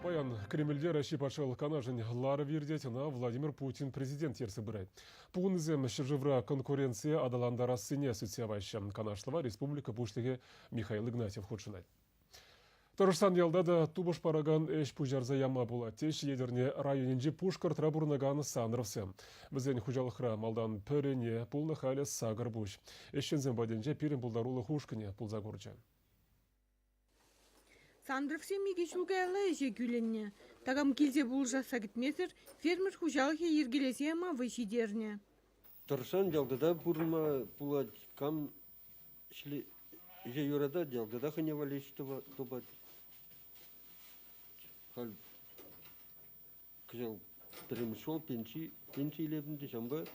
Паян Кремльде Россия пашал канажен лары вердетина Владимир Путин президент ерсі бірай. Пуынызем шыржывра конкуренция адаланда рассыне социавайшам канашлова республика буштыге Михаил Игнатьев худшынай. Тұрышсан елда да тубыш параган эш пужарза яма була. Теш едерне районенже пушкар трабурнаганы сандырывсы. Бізен хужалықра малдан пөрене пулны халі сагыр буш. Эшшензен баденже пирен булдарулы хушкыне пулза гурджа. Сандырывсе мегеш лугайлы эже күленне. Тагам келзе булжа сагытмезір, фермер хужалығы ергелесе ама вышидерне. Тұрышсан елда бурма пулать кам шли же юрада елда ханевалеш тобат. Хал кжал перемешал пенсии лебінде жамба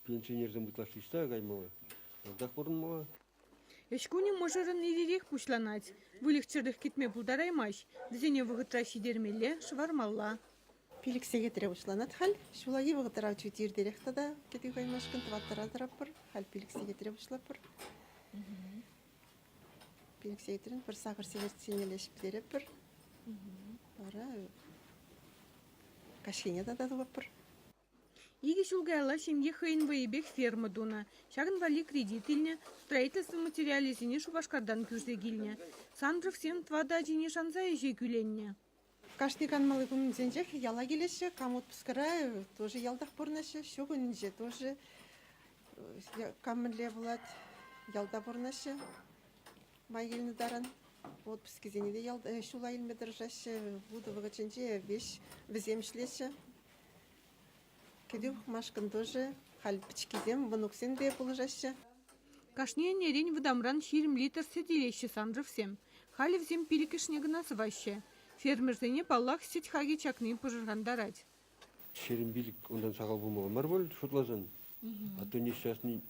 пенсионерден бұтлашлишта гаймала. Елда бурма Эшкуне можырын иререк пушланать. Вылегчердых кетме булдараймаш. Дізене вғытра шидермеле швармалла. Пиліксе кетіре пушланат хал. Шулайы вғытра чутир деректада кеті қаймашқын тваттара дыраппыр. Хал пиліксе кетіре пушлаппыр. Пиліксе кетірін бір сағыр сенелешіп дереппір. Бара кашкене да дадуаппыр. Иги шулгайла семье хейн воебек ферма дуна. Шагын вали кредит илне, строительство материализине шубашкардан күрзе гилне. Сандров сен твада жине шанса еже күленне. Кашникан малы күнінзенжек яла келеші, кам отпускара тоже ялдақ борнашы, шо күнінже тоже камынле болады ялда борнашы. Май келіні даран отпуск зенеде ялда шула илме дыржашы, буду вғычынже веш віземшлеші. Кедюх машкан тоже хал пичкизем вануксен де положаще. Кашне нерень выдамран ширим литр седилеще Сандров сем. Хали взем пиликишне гнасываще. Фермерзене паллах сеть хаги чакны пожиргандарать. шерим билик ондан сағал болмаған марвал шутлазан. А то несчастный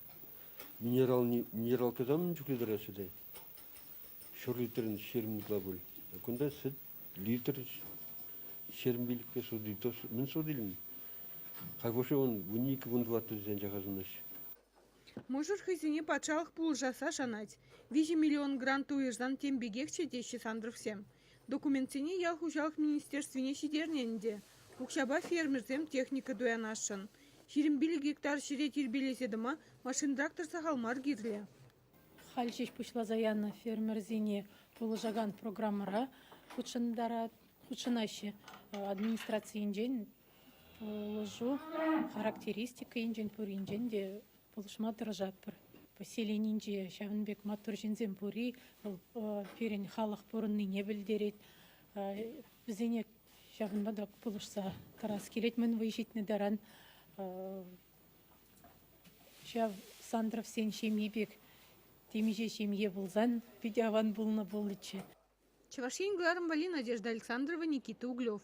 минерал казам жүкледір әсіде. Шор литрін шерим глабыл. Кунда сет литр шерим биликке суды. Мен судылын. Хагоше он уник вундваты зен жахазынаш. Можыр хызине патшалық пул жаса шанать. 5 миллион грант уезжан тем бегекче дещи Сандров сем. Документсене ял хужалық министерствене шидерненде. Укшаба фермерзем техника дуянашын. 20 гектар шире тербелеседіма машин трактор сахалмар гирле. Хальшиш пушла заяна фермерзине положаган программара худшынаще администрации инжен положу характеристика инжен пур инжен де полушма дыржатпыр. Поселение инже шавынбек матур жинзен пури перен халық пурынны не білдерет. Бізене шавынбада полушса тарас келет мен выжитны даран шав Сандров сен шемебек темеже шемье булзан видеован булна булычы. Чевашин Гларом Вали, Надежда Александрова, Никита Углев.